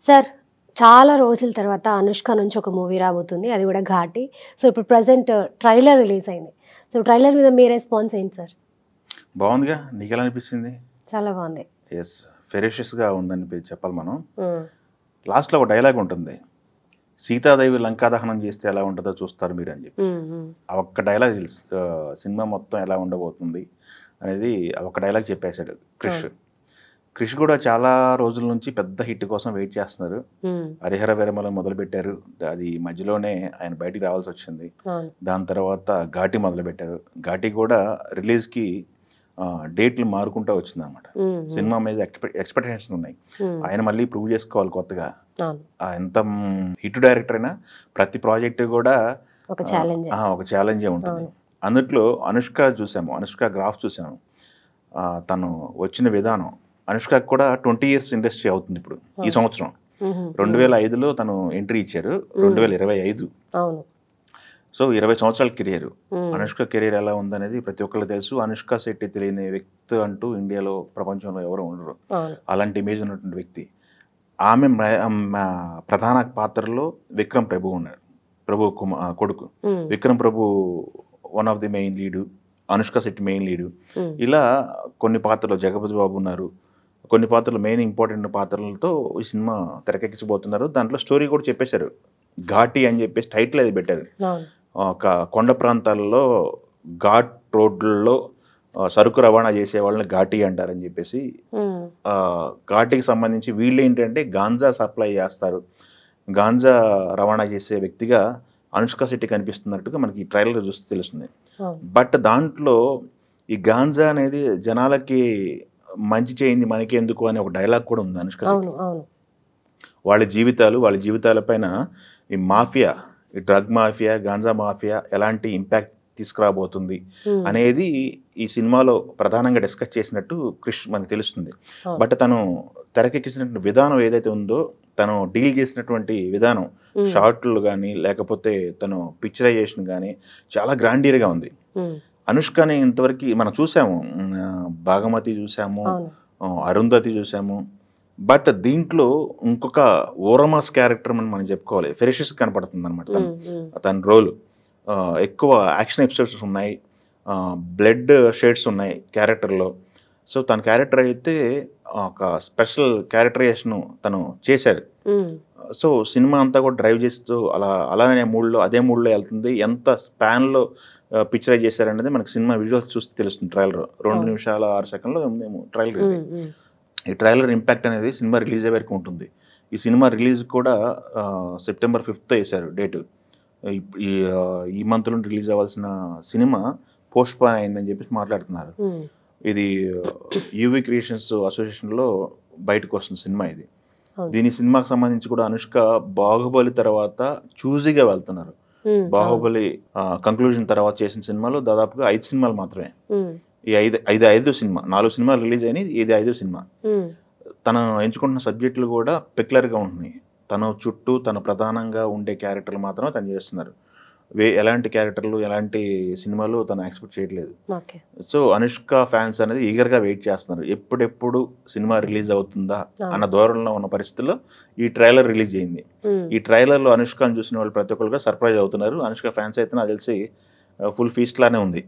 Sir చాలా రోజుల తర్వాత అనుష్క నుంచి ఒక మూవీ రాబోతుంది. అది కూడా 'ఘాటి'. సో ఇప్పుడు ప్రెజెంట్ ట్రైలర్ రిలీజ్ అయింది. సో ట్రైలర్ మీద మీ రెస్పాన్స్ ఏంటి సార్? బాగుందిగా. నీకెలా అనిపించింది? చాలా బాగుంది. ఎస్, ఫెరేషియస్గా ఉందని చెప్పాలి మనం. హ్మ్. లాస్ట్లో ఒక డైలాగ్ ఉంటుంది, సీతాదేవి లంకా దహనం చేస్తే ఎలా ఉంటుందో చూస్తారు మీరు అని చెప్పి. ఆ ఒక్క డైలాగ్ సినిమా మొత్తం ఎలా ఉండబోతుంది అనేది ఆ ఒక్క డైలాగ్ చెప్పేశాడు క్రిష్. క్రిష్ కూడా చాలా రోజుల నుంచి పెద్ద హిట్ కోసం వెయిట్ చేస్తున్నారు. హరిహర వీరమల మొదలు పెట్టారు, అది మధ్యలోనే ఆయన బయటికి రావాల్సి వచ్చింది. దాని తర్వాత ఘాటి మొదలు పెట్టారు. ఘాటి కూడా రిలీజ్కి డేట్లు మారుకుంటూ వచ్చింది అనమాట. సినిమా మీద ఎక్స్పెక్టేషన్స్ ఉన్నాయి. ఆయన మళ్ళీ ప్రూవ్ చేసుకోవాలి కొత్తగా. ఎంత హిట్ డైరెక్టర్ అయినా ప్రతి ప్రాజెక్ట్ కూడా ఒక ఛాలెంజే ఉంటుంది. అందుట్లో అనుష్క చూసాము, అనుష్క గ్రాఫ్ చూసాము, తను వచ్చిన విధానం. అనుష్కకు కూడా 20 years ఇండస్ట్రీ అవుతుంది ఇప్పుడు ఈ సంవత్సరం. 2005లో తను ఎంట్రీ ఇచ్చారు, 2025. సో 20 సంవత్సరాల కెరియర్. అనుష్క కెరీర్ ఎలా ఉందనేది ప్రతి ఒక్కరికి తెలుసు. అనుష్క శెట్టి తెలియని వ్యక్తి అంటూ ఇండియాలో ప్రపంచంలో ఎవరు ఉండరు. అలాంటి ఇమేజ్ ఉన్నటువంటి వ్యక్తి. ఆమె ప్రధాన పాత్రలో విక్రమ్ ప్రభు ఉన్నాడు, ప్రభు కొడుకు. Vikram Prabhu one of the main lead, Anushka Shetty main lead. ఇలా కొన్ని పాత్రలు జగపతి బాబు ఉన్నారు, కొన్ని పాత్రలు మెయిన్ ఇంపార్టెంట్ పాత్రలతో ఈ సినిమా తెరకెక్కించబోతున్నారు. దాంట్లో స్టోరీ కూడా చెప్పేశారు. ఘాటి అని చెప్పేసి టైటిల్ అది పెట్టారు. ఒక కొండ ప్రాంతాల్లో ఘాట్ రోడ్లలో సరుకు రవాణా చేసే వాళ్ళని ఘాటి అంటారని చెప్పేసి. ఘాటికి సంబంధించి వీళ్ళు ఏంటంటే గాంజా సప్లై చేస్తారు, గాంజా రవాణా చేసే వ్యక్తిగా అనుష్క శెట్టి కనిపిస్తున్నట్టుగా మనకి ఈ ట్రైలర్ చూస్తే తెలుస్తుంది. బట్ దాంట్లో ఈ గాంజా అనేది జనాలకి మంచి చేయింది మనకి ఎందుకు అనే ఒక డైలాగ్ కూడా ఉంది అనుష్క శెట్టి. వాళ్ళ జీవితాలపైన ఈ మాఫియా, ఈ డ్రగ్ మాఫియా, గాంజా మాఫియా ఎలాంటి ఇంపాక్ట్ తీసుకురాబోతుంది అనేది ఈ సినిమాలో ప్రధానంగా డిస్కస్ చేసినట్టు క్రిష్ మనకు తెలుస్తుంది. బట్ తను తెరకెక్కించినటువంటి విధానం ఏదైతే ఉందో, తను డీల్ చేసినటువంటి విధానం, షార్ట్లు కానీ లేకపోతే తను పిక్చరైజేషన్ కానీ చాలా గ్రాండియర్గా ఉంది. అనుష్కని ఇంతవరకు మనం చూసాము, భాగమతి చూసాము, అరుంధతి చూసాము. బట్ దీంట్లో ఇంకొక ఓరమాస్ క్యారెక్టర్ అని మనం చెప్పుకోవాలి. ఫెరిషియస్ కనపడుతుంది అనమాట తన రోల్. ఎక్కువ యాక్షన్ ఎపిసోడ్స్ ఉన్నాయి, బ్లడ్ షేడ్స్ ఉన్నాయి క్యారెక్టర్లో. సో తన క్యారెక్టర్ అయితే ఒక స్పెషల్ క్యారెక్టరైజేషన్ తను చేశారు. సో సినిమా అంతా కూడా డ్రైవ్ చేస్తూ అలానే అదే మూడ్లో వెళ్తుంది. ఎంత స్పాన్లో పిక్చరైజ్ చేశారనేది మనకి సినిమా విజువల్స్ చూస్తే తెలుస్తుంది. ట్రైలర్ 2 నిమిషాల 6 సెకండ్లో మేము ట్రైలర్. ఈ ట్రైలర్ ఇంపాక్ట్ అనేది సినిమా రిలీజ్ అయ్యే వరకు ఉంటుంది. ఈ సినిమా రిలీజ్ కూడా September 5th వేశారు డేటు. ఈ మంత్లో రిలీజ్ అవ్వాల్సిన సినిమా పోస్ట్ పోన్ అయిందని చెప్పేసి మాట్లాడుతున్నారు. ఇది యూవీ క్రియేషన్స్ అసోసియేషన్లో బయటకు వస్తుంది సినిమా ఇది. దీని సినిమాకి సంబంధించి కూడా అనుష్క బాహుబలి తర్వాత చూజీగా వెళ్తున్నారు. బాహుబలి కంక్లూజన్ తర్వాత చేసిన సినిమాలు దాదాపుగా 5 సినిమాలు మాత్రమే. ఈ ఐదు సినిమా, 4 సినిమాలు రిలీజ్ అయినాయి, ఇది 5వ సినిమా. తను ఎంచుకుంటున్న సబ్జెక్టులు కూడా పెక్యులర్గా ఉంటున్నాయి. తన చుట్టూ తన ప్రధానంగా ఉండే క్యారెక్టర్లు మాత్రమే తను చేస్తున్నారు. ఎలాంటి క్యారెక్టర్లు, ఎలాంటి సినిమాలు తను ఎక్స్పెక్ట్ చేయట్లేదు. సో అనుష్క ఫ్యాన్స్ అనేది ఈగర్గా వెయిట్ చేస్తున్నారు, ఎప్పుడెప్పుడు సినిమా రిలీజ్ అవుతుందా అన్న ధోరణిలో ఉన్న పరిస్థితుల్లో ఈ ట్రైలర్ రిలీజ్ అయింది. ఈ ట్రైలర్లో అనుష్కను చూసిన వాళ్ళు ప్రతి ఒక్కరుగా సర్ప్రైజ్ అవుతున్నారు. అనుష్క ఫ్యాన్స్ అయితే నాకు తెలిసి ఫుల్ ఫీస్ట్ లానే ఉంది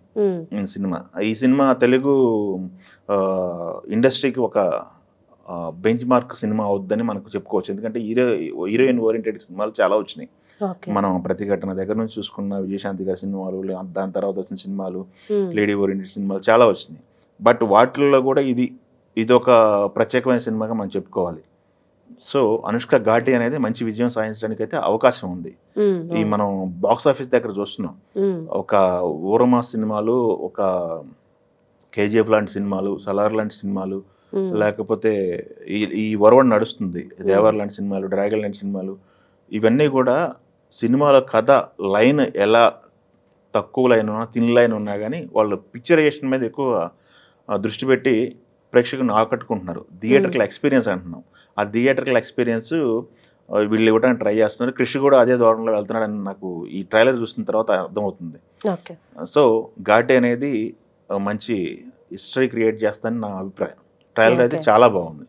సినిమా. ఈ సినిమా తెలుగు ఇండస్ట్రీకి ఒక బెంచ్ మార్క్ సినిమా అవుద్దని మనకు చెప్పుకోవచ్చు. ఎందుకంటే హీరోయిన్ ఓరియంటెడ్ సినిమాలు చాలా వచ్చినాయి. మనం ప్రతిఘటన దగ్గర నుంచి చూసుకున్న విజయశాంతి గారి సినిమాలు, దాని తర్వాత వచ్చిన సినిమాలు, లేడీ ఓరియంటెడ్ సినిమాలు చాలా వచ్చినాయి. బట్ వాటిల్లో కూడా ఇది ఒక ప్రత్యేకమైన సినిమాగా మనం చెప్పుకోవాలి. సో అనుష్క ఘాటి అనేది మంచి విజయం సాధించడానికి అయితే అవకాశం ఉంది. ఈ మనం బాక్స్ ఆఫీస్ దగ్గర చూస్తున్నాం, ఒక ఓరమాస్ సినిమాలు, ఒక కేజీఎఫ్ లాంటి సినిమాలు, సలార్ లాంటి సినిమాలు, లేకపోతే ఈ వరవడి నడుస్తుంది, దేవర్ లాంటి సినిమాలు, డ్రాగన్ లాంటి సినిమాలు, ఇవన్నీ కూడా సినిమాల కథ లైన్ ఎలా తక్కువ లైన్ ఉన్నా, థిన్ లైన్ ఉన్నా కానీ వాళ్ళు పిక్చరైజేషన్ మీద ఎక్కువ దృష్టి పెట్టి ప్రేక్షకులను ఆకట్టుకుంటున్నారు. థియేటర్కల్ ఎక్స్పీరియన్స్ అంటున్నాం. ఆ థియేటర్కల్ ఎక్స్పీరియన్స్ వీళ్ళు ఇవ్వడానికి ట్రై చేస్తున్నారు. క్రిష్ కూడా అదే ధోరణిలో వెళ్తున్నాడని నాకు ఈ ట్రైలర్ చూసిన తర్వాత అర్థమవుతుంది. సో ఘాటి అనేది మంచి హిస్టరీ క్రియేట్ చేస్తానని నా అభిప్రాయం. ట్రైలర్ అయితే చాలా బాగుంది.